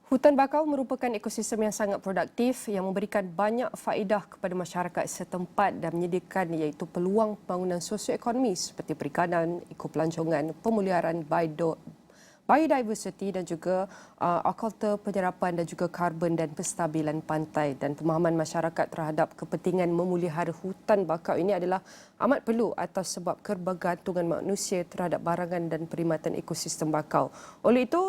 Hutan bakau merupakan ekosistem yang sangat produktif yang memberikan banyak faedah kepada masyarakat setempat dan menyediakan iaitu peluang pembangunan sosioekonomi seperti perikanan, ekopelancongan, pemeliharaan biodiversity dan juga aquaculture, penyerapan dan juga karbon dan penstabilan pantai, dan pemahaman masyarakat terhadap kepentingan memelihara hutan bakau ini adalah amat perlu atas sebab kebergantungan manusia terhadap barangan dan perkhidmatan ekosistem bakau. Oleh itu,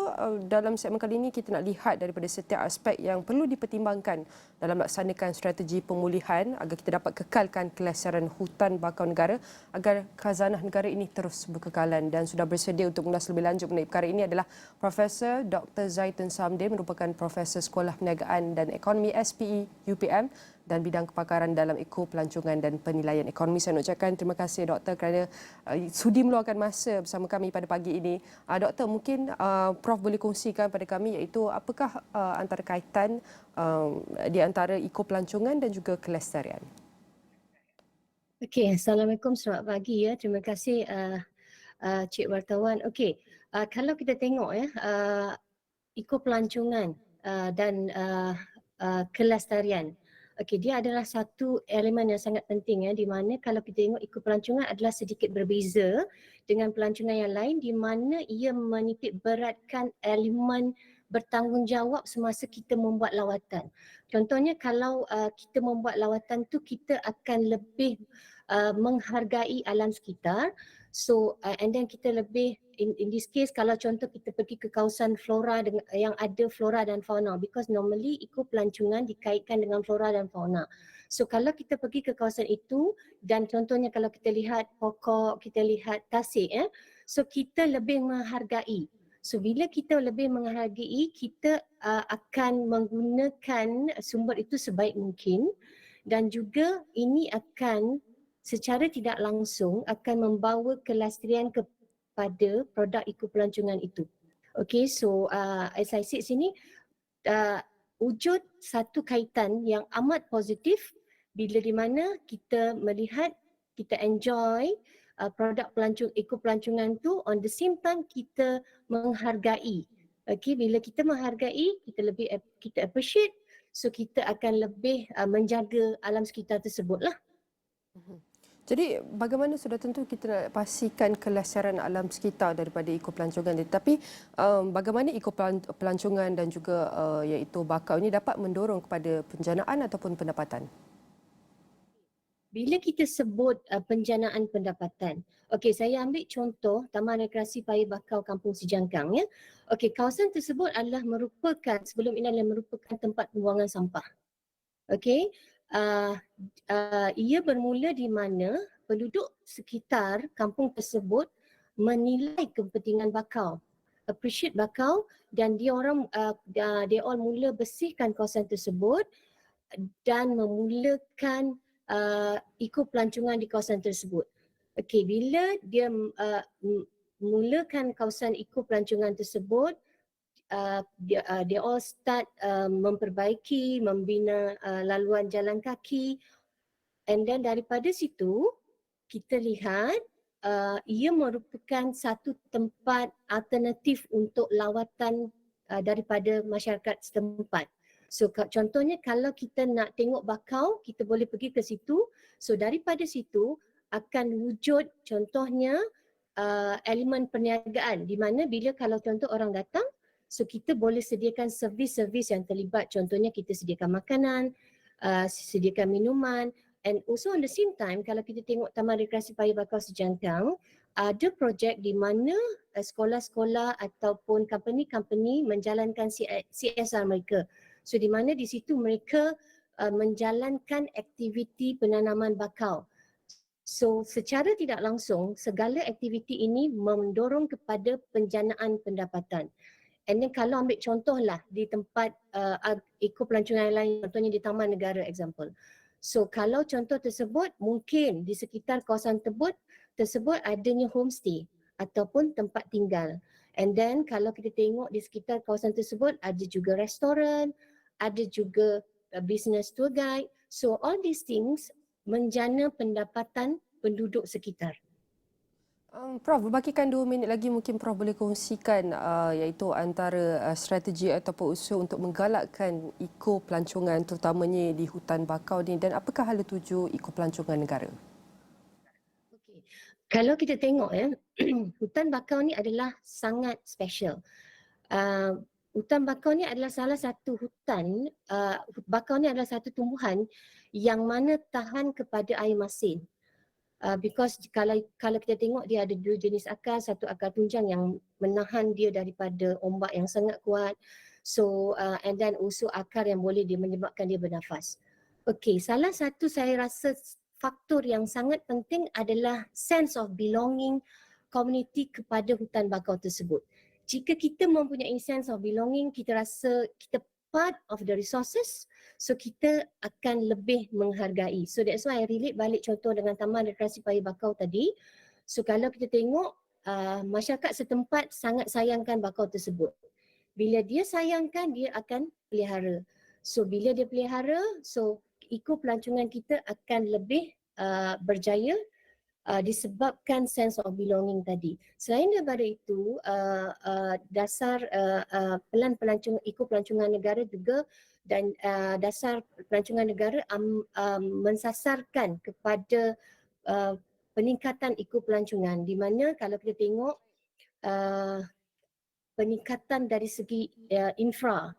dalam segmen kali ini kita nak lihat daripada setiap aspek yang perlu dipertimbangkan dalam melaksanakan strategi pemulihan agar kita dapat kekalkan kelestarian hutan bakau negara agar khazanah negara ini terus berkekalan. Dan sudah bersedia untuk mengulas lebih lanjut mengenai perkara ini adalah Profesor Dr. Zaitun Samdin, merupakan Profesor Sekolah Perniagaan dan Ekonomi SPE UPM dan bidang kepakaran dalam pelancongan dan penilaian ekonomi. Saya nak ucapkan terima kasih Doktor kerana sudi meluangkan masa bersama kami pada pagi ini. Doktor, mungkin Prof boleh kongsikan pada kami iaitu apakah antara kaitan di antara pelancongan dan juga kelestarian? Okey, Assalamualaikum, selamat pagi ya. Terima kasih Cik Wartawan. Okey, kalau kita tengok ya, pelancongan dan kelestarian. Okey, dia adalah satu elemen yang sangat penting ya, di mana kalau kita tengok pelancongan adalah sedikit berbeza dengan pelancongan yang lain di mana ia menitik beratkan elemen bertanggungjawab semasa kita membuat lawatan. Contohnya kalau kita membuat lawatan tu kita akan lebih menghargai alam sekitar. So and then kita lebih in this case kalau contoh kita pergi ke kawasan flora dengan, yang ada flora dan fauna, because normally pelancongan dikaitkan dengan flora dan fauna. So kalau kita pergi ke kawasan itu dan contohnya kalau kita lihat pokok, kita lihat tasik so kita lebih menghargai. So bila kita lebih menghargai, kita akan menggunakan sumber itu sebaik mungkin, dan juga ini akan secara tidak langsung akan membawa kelestarian kepada produk pelancongan itu. Okay, so as I said sini, wujud satu kaitan yang amat positif bila di mana kita melihat, kita enjoy produk pelancongan tu, on the same time kita menghargai. Okay, bila kita menghargai, kita appreciate, so kita akan lebih menjaga alam sekitar tersebut lah. Jadi bagaimana sudah tentu kita nak pastikan kelestarian alam sekitar daripada pelancongan ini. Tapi bagaimana pelancongan dan juga iaitu bakau ini dapat mendorong kepada penjanaan ataupun pendapatan? Bila kita sebut penjanaan pendapatan, okey, saya ambil contoh Taman Rekreasi Paya Bakau Kampung Sejangkang ya. Okey, kawasan tersebut adalah sebelum ini adalah merupakan tempat pembuangan sampah. Okey, ia bermula di mana penduduk sekitar kampung tersebut menilai kepentingan bakau, appreciate bakau, dan dia all mula bersihkan kawasan tersebut dan memulakan pelancongan di kawasan tersebut. Okey, bila dia mulakan kawasan pelancongan tersebut, they all start memperbaiki, membina laluan jalan kaki, and then daripada situ kita lihat ia merupakan satu tempat alternatif untuk lawatan daripada masyarakat setempat. So contohnya kalau kita nak tengok bakau, kita boleh pergi ke situ. So daripada situ akan wujud contohnya elemen perniagaan, di mana bila kalau contoh orang datang, so kita boleh sediakan servis-servis yang terlibat, contohnya kita sediakan makanan, sediakan minuman, and also on the same time kalau kita tengok Taman Rekreasi Paya Bakau Sejangkang, ada projek di mana sekolah-sekolah ataupun company-company menjalankan CSR mereka. So di mana di situ mereka menjalankan aktiviti penanaman bakau. So secara tidak langsung segala aktiviti ini mendorong kepada penjanaan pendapatan. And then kalau ambil contohlah di tempat pelancongan lain, contohnya di Taman Negara example. So kalau contoh tersebut, mungkin di sekitar kawasan tersebut adanya homestay ataupun tempat tinggal. And then kalau kita tengok di sekitar kawasan tersebut ada juga restoran, ada juga business tour guide. So all these things menjana pendapatan penduduk sekitar. Prof, berbakikan 2 minit lagi mungkin Prof boleh kongsikan iaitu antara strategi ataupun usaha untuk menggalakkan pelancongan terutamanya di hutan bakau ni, dan apakah hala tuju pelancongan negara? Okey. Kalau kita tengok hutan bakau ni adalah sangat special. Hutan bakau ni adalah salah satu bakau ni adalah satu tumbuhan yang mana tahan kepada air masin. Because kalau kita tengok dia ada 2 jenis akar, satu akar tunjang yang menahan dia daripada ombak yang sangat kuat. So and then also akar yang boleh dia menyebabkan dia bernafas. Okey, salah satu saya rasa faktor yang sangat penting adalah sense of belonging community kepada hutan bakau tersebut. Jika kita mempunyai sense of belonging, kita rasa kita part of the resources, so kita akan lebih menghargai. So that's why I relate balik contoh dengan Taman Rekreasi Paya Bakau tadi. So kalau kita tengok masyarakat setempat sangat sayangkan bakau tersebut. Bila dia sayangkan, dia akan pelihara. So bila dia pelihara, so pelancongan kita akan lebih berjaya disebabkan sense of belonging tadi. Selain daripada itu, dasar pelancongan negara juga dan dasar pelancongan negara mensasarkan kepada peningkatan pelancongan, di mana kalau kita tengok peningkatan dari segi infra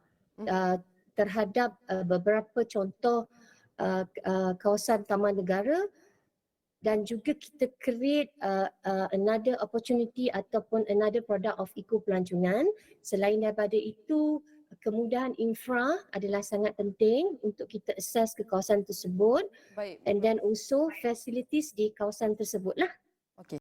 terhadap beberapa contoh kawasan taman negara, dan juga kita create another opportunity ataupun another product of pelancongan. Selain daripada itu, kemudahan infra adalah sangat penting untuk kita akses ke kawasan tersebut. Baik. And then also facilities di kawasan tersebut lah.